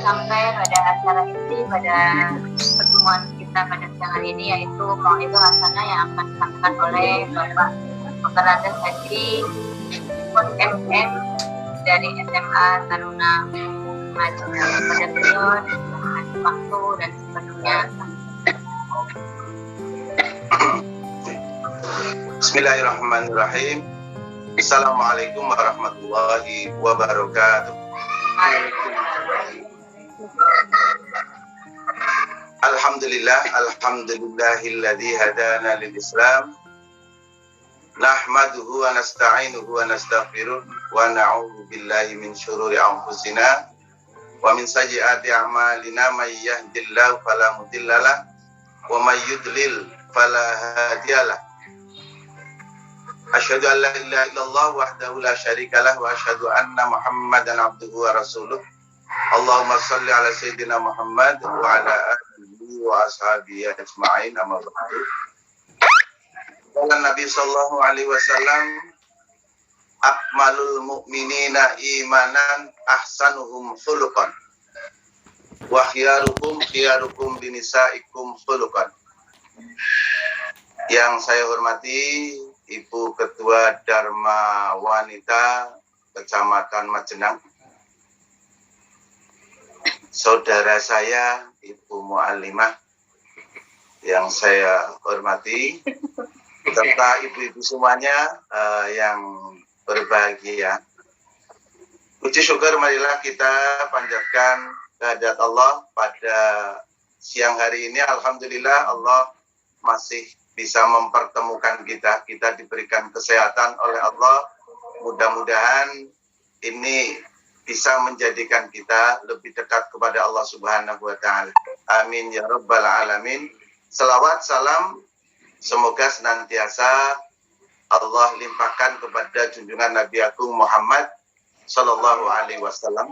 sampai pada acara inti pada pertemuan kita pada siang hari ini, yaitu Mau'izah Hasanah yang akan disampaikan oleh Bapak Pengantin Haji MM dari SMA Taruna Majulah. Pada beliau waktu dan sepenuhnya. Bismillahirrahmanirrahim. Assalamualaikum warahmatullahi wabarakatuh. Alhamdulillahilladzi hadana lil Islam. Nahmaduhu wa nasta'inuhu wa nastaghfiruh wa na'udzu billahi min syururi anfusina wa min sayyiati a'malina may yahdihillahu fala mudhillalah wa may yudlil fala hadiyalah. Asyhadu an la ilaha illallah wahdahu la syarikalah wa asyhadu anna Muhammadan abduhu wa rasuluh. Allahumma shalli ala sayyidina Muhammad wa ala alihi wa ashabihi ajma'in, amma ba'du. Qala Nabi sallallahu alaihi wasallam, akmalul mu'minina imanan ahsanuhum khuluqan wa khiyarukum linisaikum khuluqan. Yang saya hormati Ibu Ketua Dharma Wanita Kecamatan Majenang, saudara saya Ibu Mu'allimah yang saya hormati, serta ibu-ibu semuanya yang berbahagia. Puji syukur marilah kita panjatkan kehadirat Allah pada siang hari ini. Alhamdulillah Allah masih bisa mempertemukan kita diberikan kesehatan oleh Allah. Mudah-mudahan ini bisa menjadikan kita lebih dekat kepada Allah Subhanahu wa Ta'ala. Amin ya rabbal alamin. Selawat salam semoga senantiasa Allah limpahkan kepada junjungan Nabi Agung Muhammad Sallallahu Alaihi Wasallam,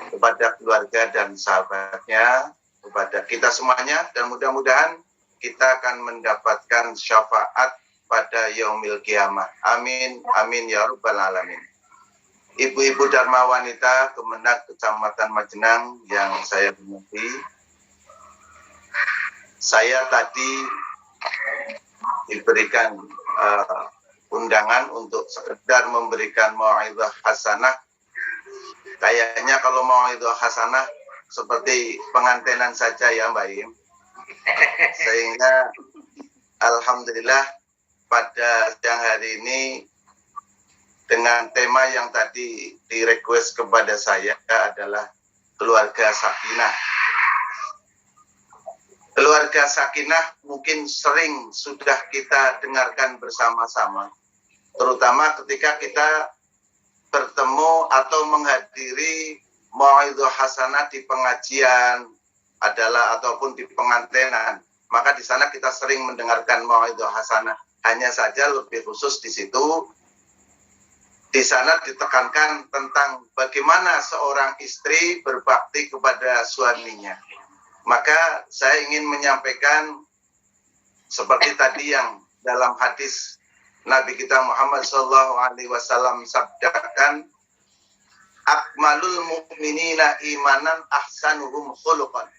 kepada keluarga dan sahabatnya, kepada kita semuanya, dan mudah-mudahan kita akan mendapatkan syafaat pada yaumil qiyamah. Amin, amin ya rabbal alamin. Ibu-ibu Dharma Wanita Kemenak Kecamatan Majenang yang saya hormati, saya tadi diberikan undangan untuk sekedar memberikan mau'izah hasanah. Kayaknya kalau mau'izah hasanah seperti pengantenan saja ya Mbak Im. Sehingga alhamdulillah pada siang hari ini dengan tema yang tadi di-request kepada saya adalah keluarga sakinah. Keluarga sakinah mungkin sering sudah kita dengarkan bersama-sama, terutama ketika kita bertemu atau menghadiri mau'izah hasanah di pengajian ataupun di pengantenan, maka di sana kita sering mendengarkan mau'izah hasanah. Hanya saja lebih khusus di situ, di sana ditekankan tentang bagaimana seorang istri berbakti kepada suaminya. Maka saya ingin menyampaikan seperti tadi yang dalam hadis Nabi kita Muhammad SAW sabdakan, akmalul mu'minina imanan ahsanuhum khuluqan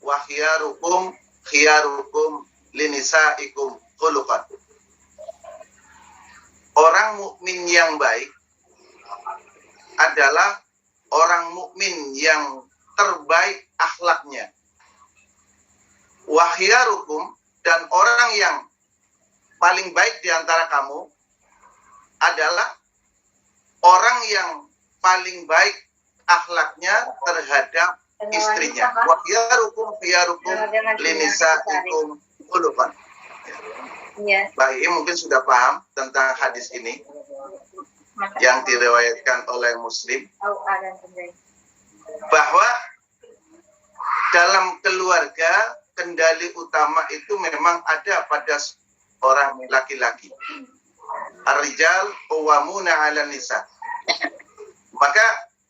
wa khiyarukum linisaikum khuluqan. Orang mukmin yang baik adalah orang mukmin yang terbaik akhlaknya. Wa khiyarukum, dan orang yang paling baik di antara kamu adalah orang yang paling baik akhlaknya terhadap istrinya. Wa khiyarukum linisaikum khuluqan. Ya. Baik, mungkin sudah paham tentang hadis ini yang diriwayatkan oleh Muslim, bahwa dalam keluarga kendali utama itu memang ada pada orang laki-laki. Ar-rijal qawwamuna 'alan nisa. Maka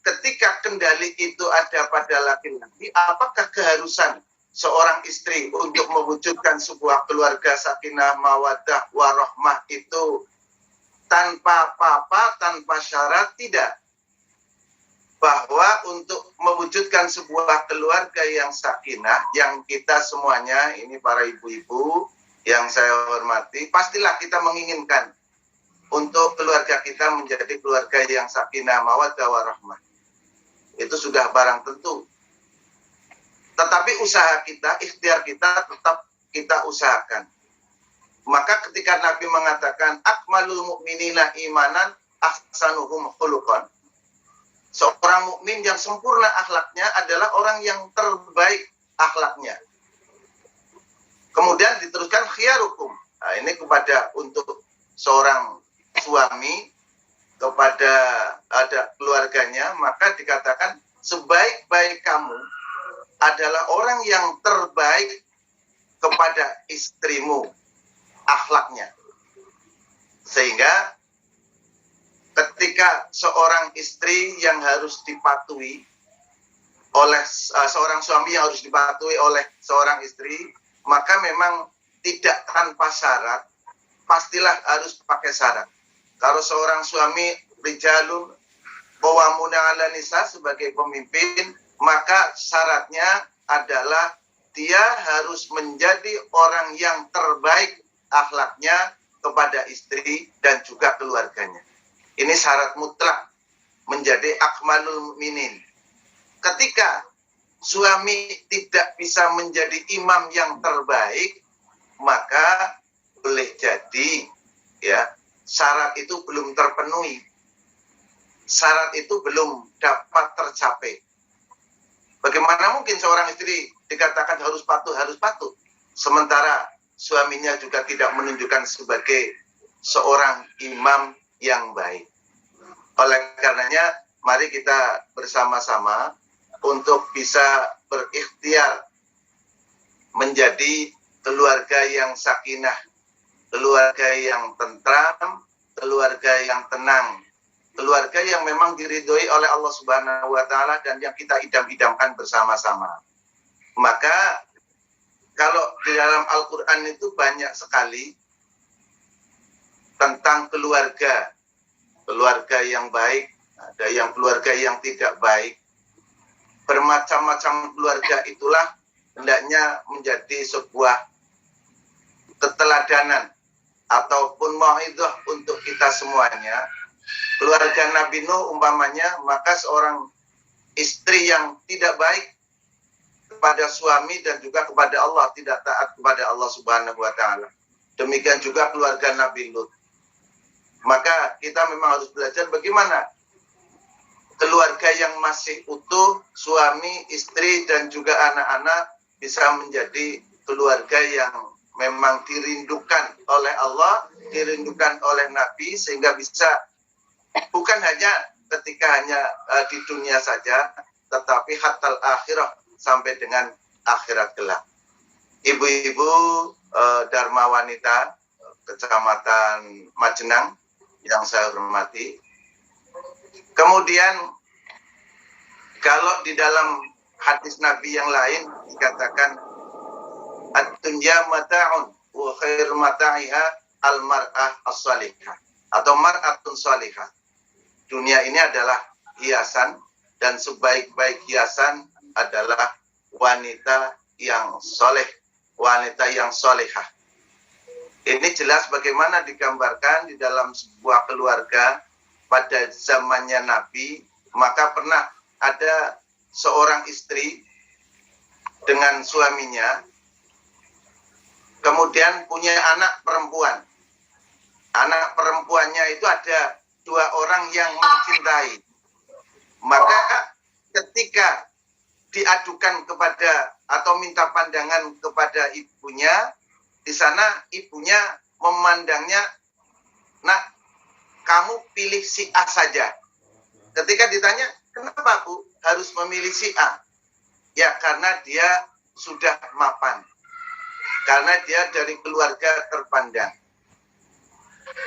ketika kendali itu ada pada laki-laki, apakah keharusan seorang istri untuk mewujudkan sebuah keluarga sakinah mawaddah warahmah itu tanpa apa-apa, tanpa syarat? Tidak. bahwa untuk mewujudkan sebuah keluarga yang sakinah, yang kita semuanya, ini para ibu-ibu yang saya hormati, pastilah kita menginginkan untuk keluarga kita menjadi keluarga yang sakinah, mawaddah warahmah. Itu sudah barang tentu. Tetapi usaha kita, ikhtiar kita tetap kita usahakan. Maka ketika Nabi mengatakan akmalul mu'minina imanan ahsanuhum khuluqan, seorang mukmin yang sempurna akhlaknya adalah orang yang terbaik akhlaknya. Kemudian diteruskan khiyarukum. Nah, ini kepada untuk seorang suami kepada ada keluarganya, maka dikatakan sebaik-baik kamu adalah orang yang terbaik kepada istrimu akhlaknya. Sehingga ketika seorang istri yang harus dipatuhi oleh seorang suami yang harus dipatuhi oleh seorang istri, maka memang tidak tanpa syarat, pastilah harus pakai syarat. Kalau seorang suami rijalun qawwamuna 'ala nisa sebagai pemimpin, maka syaratnya adalah dia harus menjadi orang yang terbaik akhlaknya kepada istri dan juga keluarganya. Ini syarat mutlak menjadi akmalul mukminin. Ketika suami tidak bisa menjadi imam yang terbaik, maka boleh jadi ya syarat itu belum terpenuhi. Syarat itu belum dapat tercapai. Bagaimana mungkin seorang istri dikatakan harus patuh, sementara suaminya juga tidak menunjukkan sebagai seorang imam yang baik. Oleh karenanya, mari kita bersama-sama untuk bisa berikhtiar menjadi keluarga yang sakinah, keluarga yang tentram, keluarga yang tenang, keluarga yang memang diridhoi oleh Allah Subhanahu wa Ta'ala dan yang kita idam-idamkan bersama-sama. Maka kalau di dalam Al-Quran itu banyak sekali tentang keluarga yang baik, ada yang keluarga yang tidak baik. Bermacam-macam keluarga itulah hendaknya menjadi sebuah keteladanan ataupun mau'izah untuk kita semuanya. Keluarga Nabi Nuh umpamanya, maka seorang istri yang tidak baik kepada suami dan juga kepada Allah, tidak taat kepada Allah Subhanahu wa Ta'ala. Demikian juga keluarga Nabi Lut. Maka kita memang harus belajar bagaimana keluarga yang masih utuh, suami, istri, dan juga anak-anak bisa menjadi keluarga yang memang dirindukan oleh Allah, dirindukan oleh Nabi, sehingga bisa bukan hanya ketika hanya di dunia saja, tetapi hatal akhirah, sampai dengan akhirat kelak. Ibu-ibu Dharma Wanita Kecamatan Majenang yang saya hormati. Kemudian kalau di dalam hadis Nabi yang lain dikatakan ad-dunya mata'un wa khair mata'iha al-mar'ah as-salihah atau mar'atun salihah. Dunia ini adalah hiasan dan sebaik-baik hiasan adalah wanita yang soleh, wanita yang solehah. Ini jelas bagaimana digambarkan di dalam sebuah keluarga pada zamannya Nabi, maka pernah ada seorang istri dengan suaminya, kemudian punya anak perempuan. Anak perempuannya itu ada 2 orang yang mencintai. Maka ketika diadukan kepada atau minta pandangan kepada ibunya, di sana ibunya memandangnya, nak, kamu pilih si A saja. Ketika ditanya, kenapa Bu harus memilih si A? Ya karena dia sudah mapan. Karena dia dari keluarga terpandang.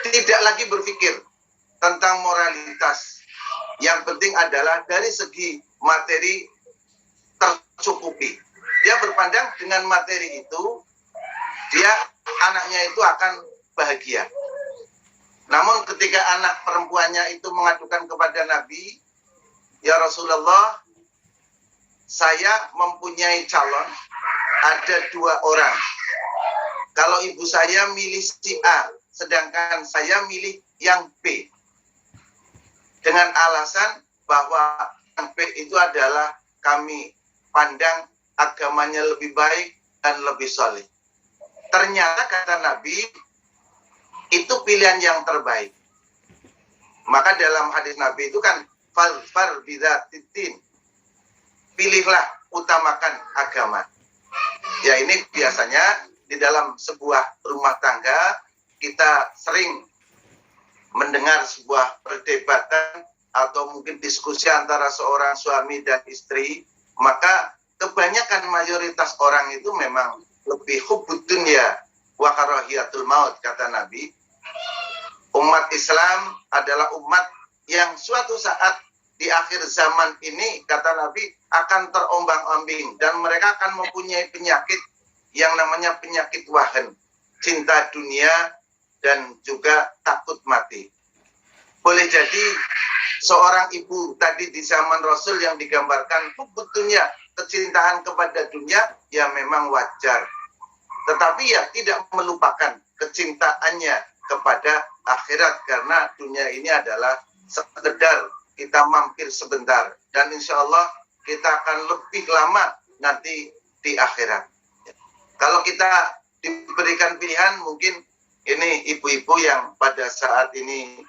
Tidak lagi berpikir tentang moralitas. Yang penting adalah dari segi materi tercukupi. Dia berpandang dengan materi itu, dia anaknya itu akan bahagia. Namun ketika anak perempuannya itu mengadukan kepada Nabi, ya Rasulullah, saya mempunyai calon, ada 2 orang. Kalau ibu saya milih si A, sedangkan saya milih yang B. Dengan alasan bahwa yang B itu adalah kami pandang agamanya lebih baik dan lebih soleh. Ternyata kata Nabi, itu pilihan yang terbaik. Maka dalam hadis Nabi itu kan, far bidzatiddin, pilihlah, utamakan agama. Ya, ini biasanya di dalam sebuah rumah tangga kita sering mendengar sebuah perdebatan atau mungkin diskusi antara seorang suami dan istri, maka kebanyakan mayoritas orang itu memang lebih hubbud dunya wa karahiyatul maut, kata Nabi. Umat Islam adalah umat yang suatu saat di akhir zaman ini, kata Nabi, akan terombang-ambing dan mereka akan mempunyai penyakit yang namanya penyakit wahan, cinta dunia dan juga takut mati. Boleh jadi seorang ibu tadi di zaman Rasul yang digambarkan hubbud dunya, kecintaan kepada dunia, ya memang wajar. Tetapi ya tidak melupakan kecintaannya kepada akhirat, karena dunia ini adalah sekedar kita mampir sebentar dan insya Allah kita akan lebih lama nanti di akhirat. Kalau kita diberikan pilihan, mungkin ini ibu-ibu yang pada saat ini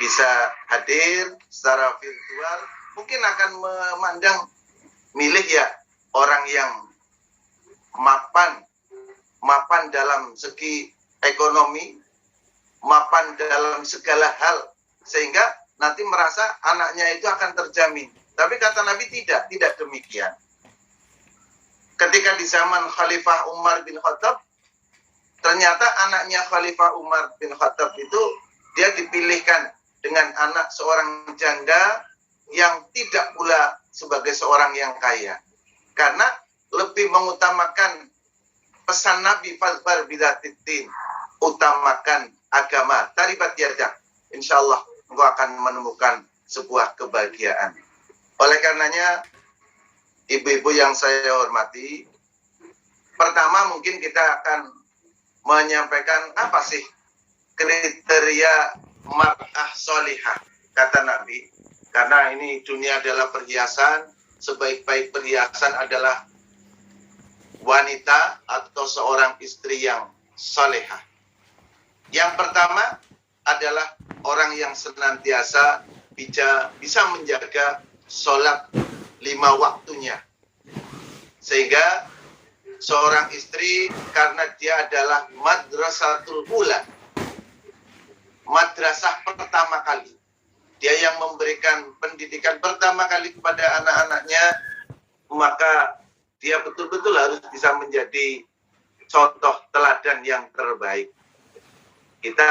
bisa hadir secara virtual, mungkin akan memandang milih ya orang yang mapan dalam segi ekonomi, mapan dalam segala hal, sehingga nanti merasa anaknya itu akan terjamin. Tapi kata Nabi tidak demikian. Ketika di zaman Khalifah Umar bin Khattab, ternyata anaknya Khalifah Umar bin Khattab itu dia dipilihkan dengan anak seorang janda yang tidak pula sebagai seorang yang kaya. Karena lebih mengutamakan pesan Nabi, fazbar bidzatiddin, utamakan agama. Taribat yadak, insya Allah engkau akan menemukan sebuah kebahagiaan. Oleh karenanya, ibu-ibu yang saya hormati, pertama mungkin kita akan menyampaikan apa sih kriteria mar'ah solihah, kata Nabi. Karena ini dunia adalah perhiasan, sebaik-baik perhiasan adalah wanita atau seorang istri yang solehah. Yang pertama adalah orang yang senantiasa bisa menjaga sholat 5 waktunya. Sehingga seorang istri, karena dia adalah madrasatul ula, madrasah pertama kali, dia yang memberikan pendidikan pertama kali kepada anak-anaknya, maka dia betul-betul harus bisa menjadi contoh teladan yang terbaik. Kita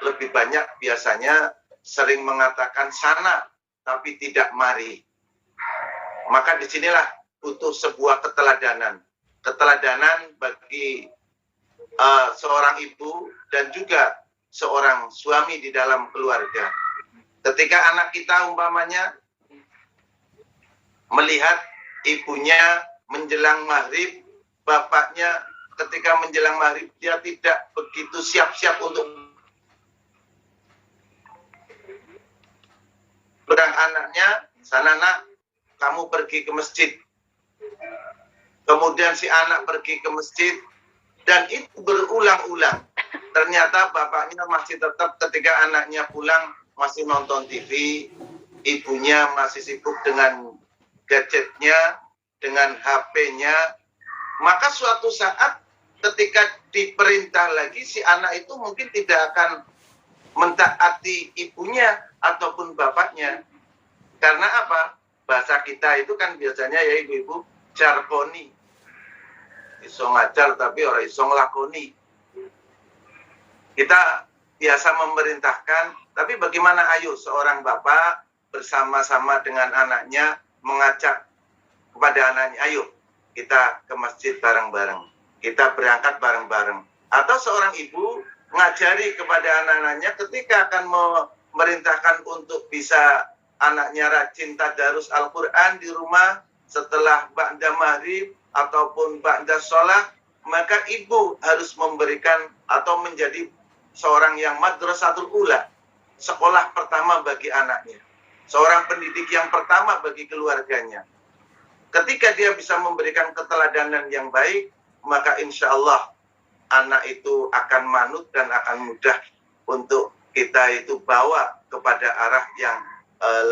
lebih banyak biasanya sering mengatakan sana, tapi tidak mari. Maka disinilah butuh sebuah keteladanan. Keteladanan bagi seorang ibu dan juga seorang suami di dalam keluarga. Ketika anak kita umpamanya melihat ibunya menjelang maghrib, bapaknya ketika menjelang maghrib dia tidak begitu siap-siap untuk bilang anaknya, sana nak, kamu pergi ke masjid. Kemudian si anak pergi ke masjid dan itu berulang-ulang. Ternyata bapaknya masih tetap ketika anaknya pulang masih nonton TV, ibunya masih sibuk dengan gadgetnya, dengan HP-nya. Maka suatu saat ketika diperintah lagi, si anak itu mungkin tidak akan mentaati ibunya ataupun bapaknya. Karena apa? Bahasa kita itu kan biasanya ya ibu-ibu, jargoni. Iso ngajar tapi orang iso ngelakoni. Kita biasa memerintahkan, tapi bagaimana ayo seorang bapak bersama-sama dengan anaknya mengajak kepada anaknya, ayo kita ke masjid bareng-bareng, kita berangkat bareng-bareng. Atau seorang ibu ngajari kepada anak-anaknya ketika akan memerintahkan untuk bisa anaknya rajin tadarus Al-Quran di rumah setelah ba'da maghrib ataupun ba'da sholat, maka ibu harus memberikan atau menjadi seorang yang madrasatul ula, sekolah pertama bagi anaknya, seorang pendidik yang pertama bagi keluarganya. Ketika dia bisa memberikan keteladanan yang baik, maka insya Allah anak itu akan manut dan akan mudah untuk kita itu bawa kepada arah yang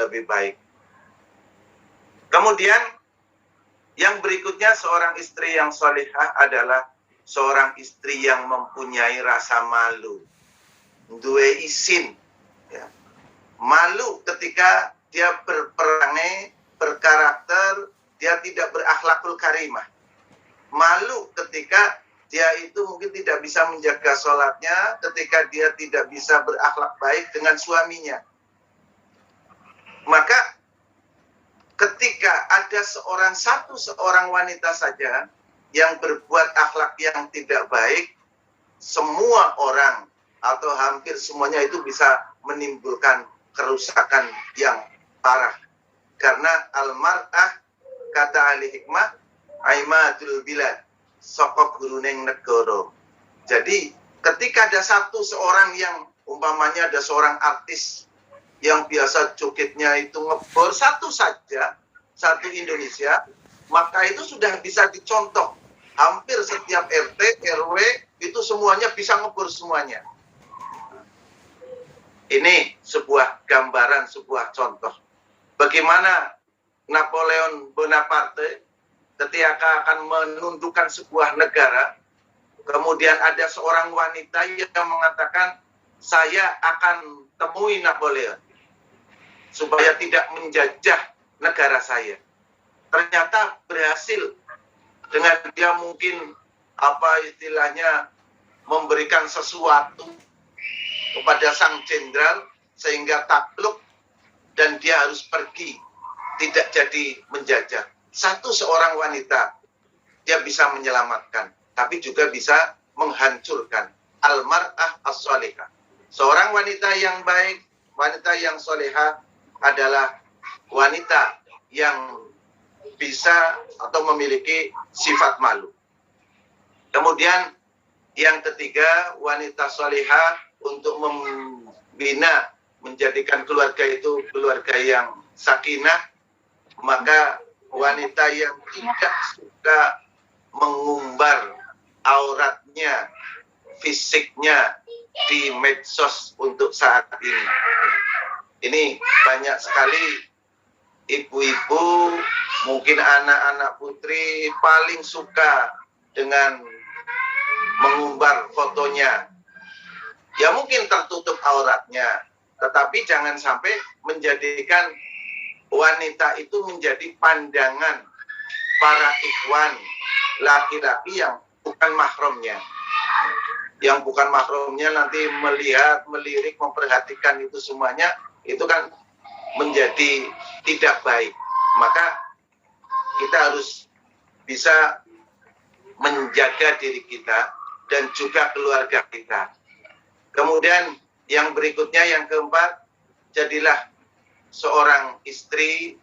lebih baik. Kemudian yang berikutnya, seorang istri yang solihah adalah seorang istri yang mempunyai rasa malu, duwe isin, ya. Malu ketika dia berperangai, berkarakter, dia tidak berakhlakul karimah. Malu ketika dia itu mungkin tidak bisa menjaga sholatnya, ketika dia tidak bisa berakhlak baik dengan suaminya. Maka ketika ada seorang wanita saja yang berbuat akhlak yang tidak baik, semua orang atau hampir semuanya itu bisa menimbulkan kerusakan yang parah. Karena al-mar'ah, kata ahli hikmah, aimatul bilad, sokok guruneng negoro. Jadi ketika ada seorang yang umpamanya ada seorang artis yang biasa jogetnya itu ngebor satu Indonesia, maka itu sudah bisa dicontoh. Hampir setiap RT, RW itu semuanya bisa ngebor semuanya. Ini sebuah gambaran, sebuah contoh. Bagaimana Napoleon Bonaparte ketika akan menundukkan sebuah negara, kemudian ada seorang wanita yang mengatakan, saya akan temui Napoleon supaya tidak menjajah negara saya. Ternyata berhasil dengan dia mungkin memberikan sesuatu kepada sang jenderal sehingga takluk dan dia harus pergi, tidak jadi menjajah. Seorang wanita dia bisa menyelamatkan, tapi juga bisa menghancurkan. Al-mar'ah as-solihah, seorang wanita yang baik, wanita yang solehah adalah wanita yang bisa atau memiliki sifat malu. Kemudian yang ketiga, wanita solehah untuk membina, menjadikan keluarga itu keluarga yang sakinah, maka wanita yang tidak suka mengumbar auratnya, fisiknya di medsos untuk saat ini. Ini banyak sekali ibu-ibu, mungkin anak-anak putri paling suka dengan mengumbar fotonya. Ya mungkin tertutup auratnya, tetapi jangan sampai menjadikan wanita itu menjadi pandangan para ikhwan laki-laki yang bukan mahramnya. Yang bukan mahramnya nanti melihat, melirik, memperhatikan itu semuanya, itu kan menjadi tidak baik. Maka kita harus bisa menjaga diri kita dan juga keluarga kita. Kemudian yang berikutnya, yang keempat, jadilah seorang istri,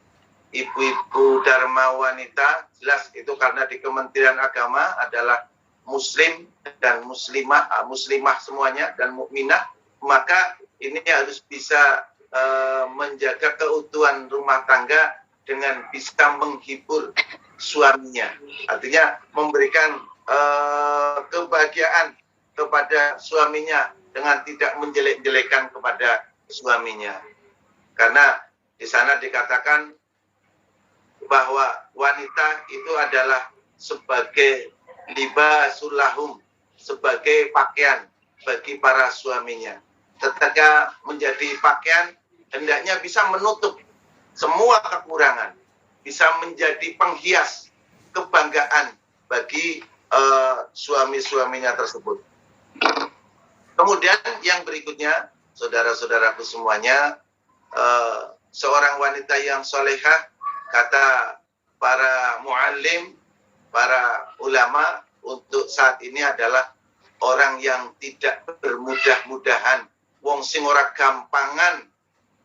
ibu-ibu dharma wanita. Jelas itu karena di Kementerian Agama adalah muslim dan muslimah semuanya dan mukminah, maka ini harus bisa menjaga keutuhan rumah tangga dengan bisa menghibur suaminya. Artinya memberikan kebahagiaan kepada suaminya dengan tidak menjelek-jelekan kepada suaminya. Karena di sana dikatakan bahwa wanita itu adalah sebagai libasul lahum, sebagai pakaian bagi para suaminya. Ketika menjadi pakaian, hendaknya bisa menutup semua kekurangan, bisa menjadi penghias kebanggaan bagi suami-suaminya tersebut. Kemudian yang berikutnya, saudara-saudaraku semuanya, seorang wanita yang solehah, kata para muallim, para ulama, untuk saat ini adalah orang yang tidak bermudah-mudahan, wong sing ora gampangan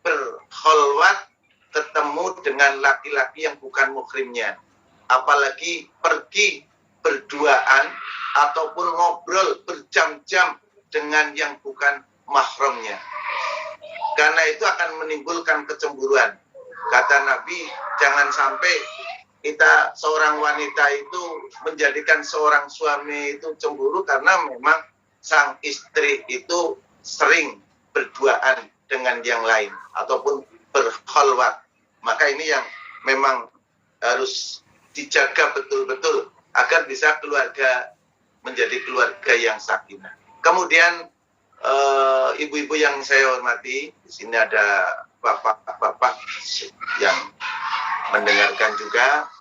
berkholwat ketemu dengan laki-laki yang bukan muhrimnya, apalagi pergi berduaan ataupun ngobrol berjam-jam dengan yang bukan mahramnya, karena itu akan menimbulkan kecemburuan. Kata Nabi, jangan sampai kita seorang wanita itu menjadikan seorang suami itu cemburu karena memang sang istri itu sering berduaan dengan yang lain ataupun berkhalwat. Maka ini yang memang harus dijaga betul-betul agar bisa keluarga menjadi keluarga yang sakinah. Kemudian ibu-ibu yang saya hormati, di sini ada bapak-bapak yang mendengarkan juga.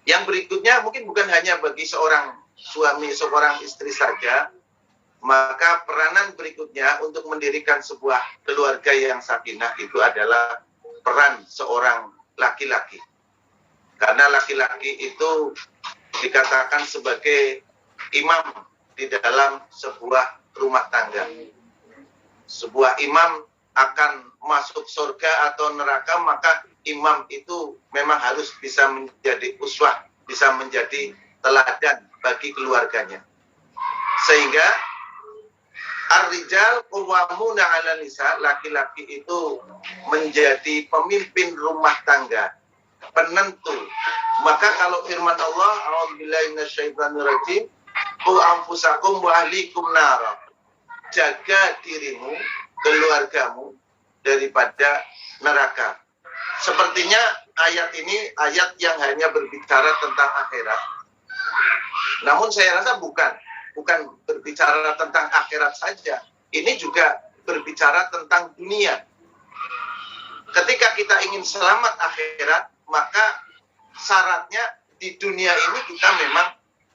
Yang berikutnya mungkin bukan hanya bagi seorang suami, seorang istri saja, maka peranan berikutnya untuk mendirikan sebuah keluarga yang sakinah itu adalah peran seorang laki-laki. Karena laki-laki itu dikatakan sebagai imam di dalam sebuah rumah tangga. Sebuah imam akan masuk surga atau neraka, maka imam itu memang harus bisa menjadi uswah, bisa menjadi teladan bagi keluarganya. Sehingga ar-rijal qawwamuna 'alan nisa, laki-laki itu menjadi pemimpin rumah tangga, penentu. Maka kalau firman Allah, a'udzubillahi minasyaitonir rajim, qu anfusakum wa ahlikum nara, jaga dirimu, keluargamu daripada neraka. Sepertinya ayat ini ayat yang hanya berbicara tentang akhirat. Namun saya rasa bukan berbicara tentang akhirat saja. Ini juga berbicara tentang dunia. Ketika kita ingin selamat akhirat, maka syaratnya di dunia ini kita memang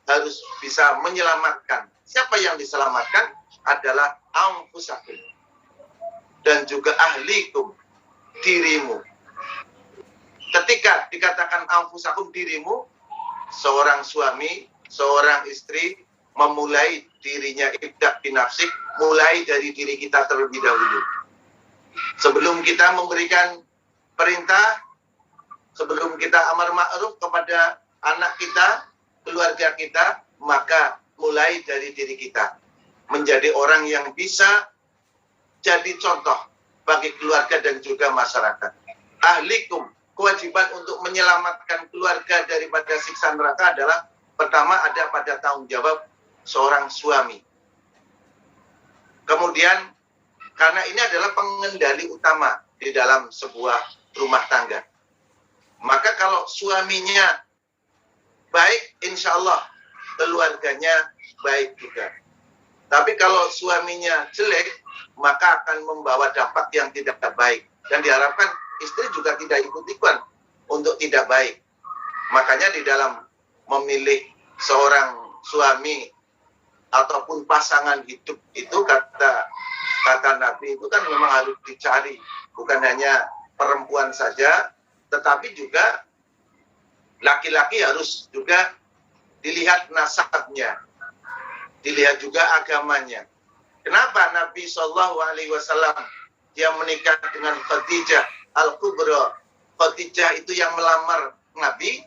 harus bisa menyelamatkan. Siapa yang diselamatkan adalah anfusakum dan juga ahlikum, dirimu. Ketika dikatakan anfusakum, dirimu, seorang suami, seorang istri memulai dirinya ibda' binafsik, mulai dari diri kita terlebih dahulu. Sebelum kita memberikan perintah, sebelum kita amar ma'ruf kepada anak kita, keluarga kita, maka mulai dari diri kita. Menjadi orang yang bisa jadi contoh bagi keluarga dan juga masyarakat. Ahlikum, kewajiban untuk menyelamatkan keluarga daripada siksa neraka adalah pertama ada pada tanggung jawab seorang suami. Kemudian karena ini adalah pengendali utama di dalam sebuah rumah tangga, maka kalau suaminya baik, insya Allah keluarganya baik juga. Tapi kalau suaminya jelek, maka akan membawa dampak yang tidak baik. Dan diharapkan istri juga tidak ikut-ikutan untuk tidak baik. Makanya di dalam memilih seorang suami ataupun pasangan hidup itu, kata Nabi itu kan memang harus dicari. Bukan hanya perempuan saja, tetapi juga laki-laki harus juga dilihat nasabnya, dilihat juga agamanya. Kenapa Nabi SAW dia menikah dengan Khadijah Al-Kubra? Khadijah itu yang melamar Nabi,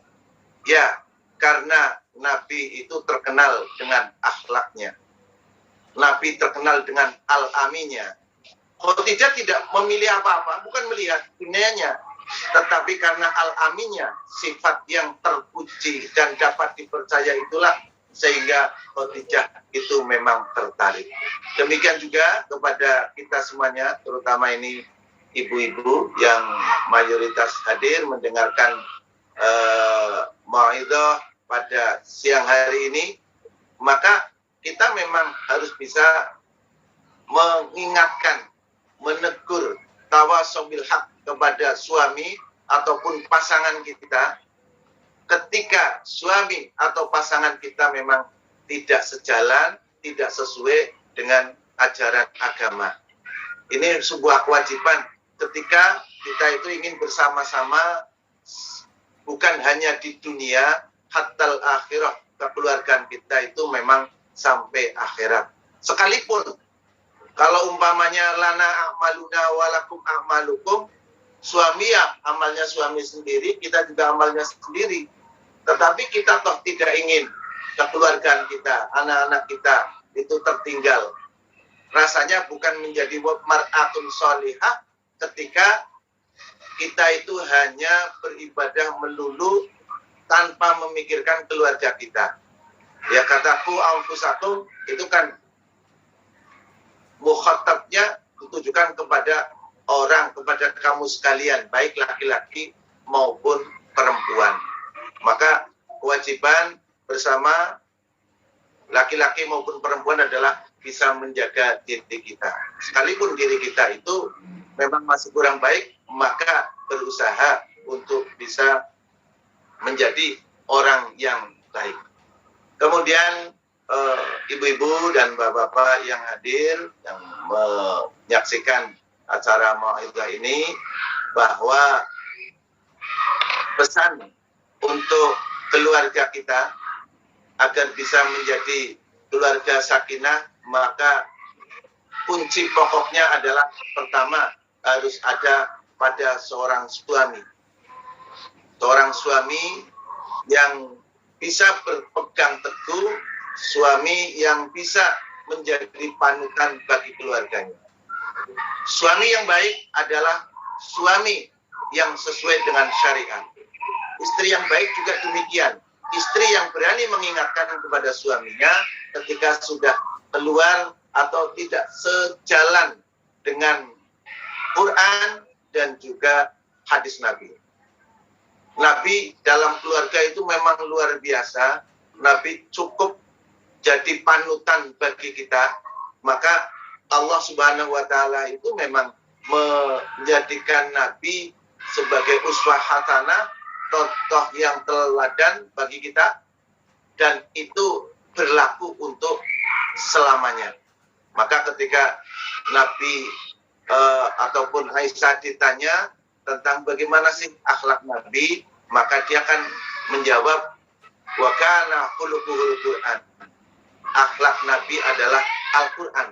ya karena Nabi itu terkenal dengan akhlaknya. Nabi terkenal dengan al-aminya. Khadijah tidak memilih apa-apa, bukan melihat dunianya, tetapi karena al-aminya, sifat yang terpuji dan dapat dipercaya itulah sehingga Khadijah itu memang tertarik. Demikian juga kepada kita semuanya, terutama ini ibu-ibu yang mayoritas hadir mendengarkan mau'izah pada siang hari ini, maka kita memang harus bisa mengingatkan, menegur tawasaw bil haq kepada suami ataupun pasangan kita. Ketika suami atau pasangan kita memang tidak sejalan, tidak sesuai dengan ajaran agama. Ini sebuah kewajiban ketika kita itu ingin bersama-sama, bukan hanya di dunia, hatal akhirah, kekeluargaan kita itu memang sampai akhirat. Sekalipun kalau umpamanya lana a'maluna walakum a'malukum, Suami ya amalnya suami sendiri, kita juga amalnya sendiri. Tetapi kita toh tidak ingin kekeluargaan kita, anak-anak kita itu tertinggal. Rasanya bukan menjadi mar'atun sholihah ketika kita itu hanya beribadah melulu tanpa memikirkan keluarga kita. Ya kataku anfusakum itu kan mukhatabnya ditujukan kepada orang, kepada kamu sekalian, baik laki-laki maupun perempuan. Maka kewajiban bersama laki-laki maupun perempuan adalah bisa menjaga diri kita. Sekalipun diri kita itu memang masih kurang baik, maka berusaha untuk bisa menjadi orang yang baik. Kemudian ibu-ibu dan bapak-bapak yang hadir, yang menyaksikan acara mau'izah ini, bahwa pesan untuk keluarga kita agar bisa menjadi keluarga sakinah, maka kunci pokoknya adalah pertama harus ada pada seorang suami. Seorang suami yang bisa berpegang teguh, suami yang bisa menjadi panutan bagi keluarganya. Suami yang baik adalah suami yang sesuai dengan syariat. Istri yang baik juga demikian. Istri yang berani mengingatkan kepada suaminya ketika sudah keluar atau tidak sejalan dengan Quran dan juga hadis Nabi. Nabi dalam keluarga itu memang luar biasa. Nabi cukup jadi panutan bagi kita. Maka Allah Subhanahu wa Ta'ala itu memang menjadikan Nabi sebagai uswah hasanah, contoh yang teladan bagi kita, dan itu berlaku untuk selamanya. Maka ketika Nabi ataupun Aisyah ditanya tentang bagaimana sih akhlak Nabi, maka dia akan menjawab, wa kana khuluquhul Qur'an. Akhlak Nabi adalah Al-Quran.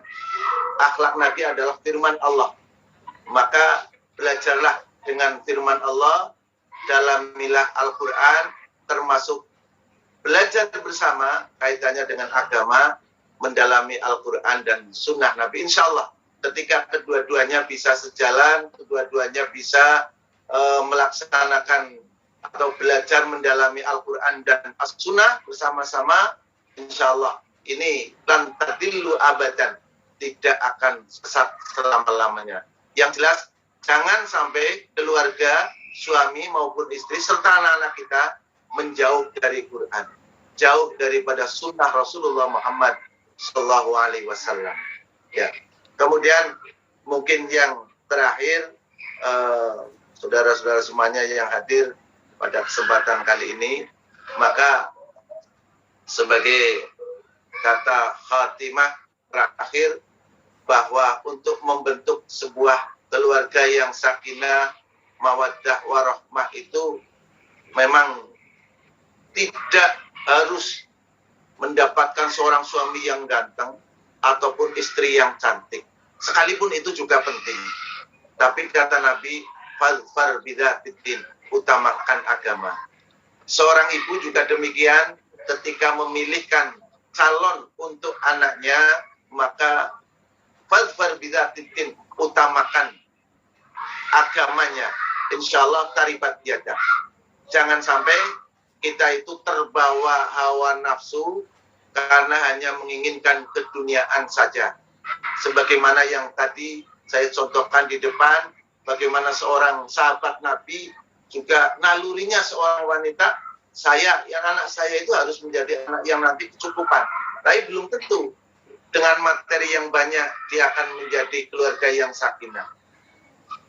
Akhlak Nabi adalah firman Allah. Maka belajarlah dengan firman Allah dalam milah Al-Quran, termasuk belajar bersama kaitannya dengan agama, mendalami Al-Quran dan sunnah Nabi. Insya Allah ketika kedua-duanya bisa sejalan, kedua-duanya bisa melaksanakan atau belajar mendalami Al-Quran dan As-Sunnah bersama-sama, insya Allah ini lan tadillu abadan, tidak akan sesat selama-lamanya. Yang jelas jangan sampai keluarga, suami maupun istri serta anak-anak kita menjauh dari Quran, jauh daripada sunnah Rasulullah Muhammad Sallallahu Alaihi Wasallam. Ya. Kemudian mungkin yang terakhir, saudara-saudara semuanya yang hadir pada kesempatan kali ini, maka sebagai kata khatimah terakhir, bahwa untuk membentuk sebuah keluarga yang sakinah, mawaddah, warahmah itu memang tidak harus mendapatkan seorang suami yang ganteng ataupun istri yang cantik. Sekalipun itu juga penting. Tapi kata Nabi, fadfar bidzatiddin, utamakan agama. Seorang ibu juga demikian, ketika memilihkan calon untuk anaknya, maka fadfar bidzatiddin, utamakan agamanya. Insya Allah taribat yadah. Jangan sampai kita itu terbawa hawa nafsu karena hanya menginginkan keduniaan saja. Sebagaimana yang tadi saya contohkan di depan, bagaimana seorang sahabat Nabi juga nalurinya seorang wanita, anak saya itu harus menjadi anak yang nanti kecukupan. Tapi belum tentu dengan materi yang banyak dia akan menjadi keluarga yang sakinah.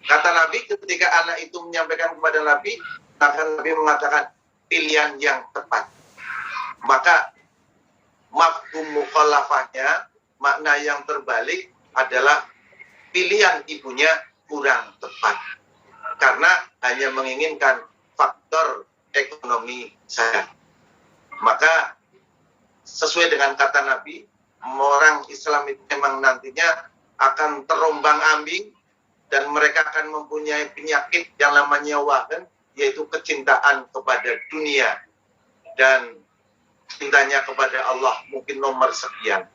Kata Nabi, ketika anak itu menyampaikan kepada Nabi, maka Nabi mengatakan pilihan yang tepat. Maka mafhum mukhalafahnya, makna yang terbalik adalah pilihan ibunya kurang tepat. Karena hanya menginginkan faktor ekonomi saja. Maka sesuai dengan kata Nabi, orang Islam itu memang nantinya akan terombang-ambing dan mereka akan mempunyai penyakit yang namanya wahan, yaitu kecintaan kepada dunia dan cintanya kepada Allah mungkin nomor sekian.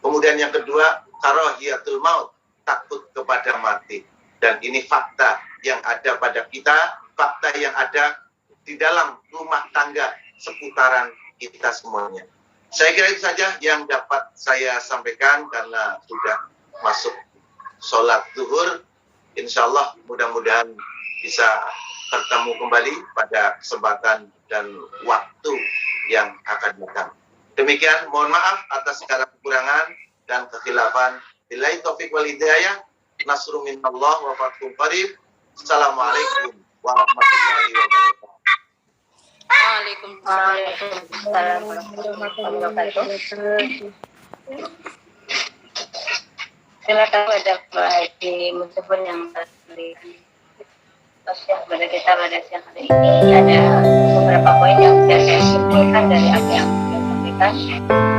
Kemudian yang kedua, karahiyatul maut, takut kepada mati. Dan ini fakta yang ada pada kita, fakta yang ada di dalam rumah tangga seputaran kita semuanya. Saya kira itu saja yang dapat saya sampaikan karena sudah masuk sholat zuhur. Insya Allah mudah-mudahan bisa bertemu kembali pada kesempatan dan waktu yang akan datang. Demikian, mohon maaf atas segala kekurangan dan kekhilafan. Billahi taufiq wal hidayah. Nasrun minallah wa fathun qarib. Assalamualaikum warahmatullahi wabarakatuh. Waalaikumsalam warahmatullahi wabarakatuh. Silakan pada Pak Haji Musafir yang tadi sosial kepada kita pada siang hari ini. Ada beberapa poin yang bisa saya simpulkan dari apa yang saya sampaikan.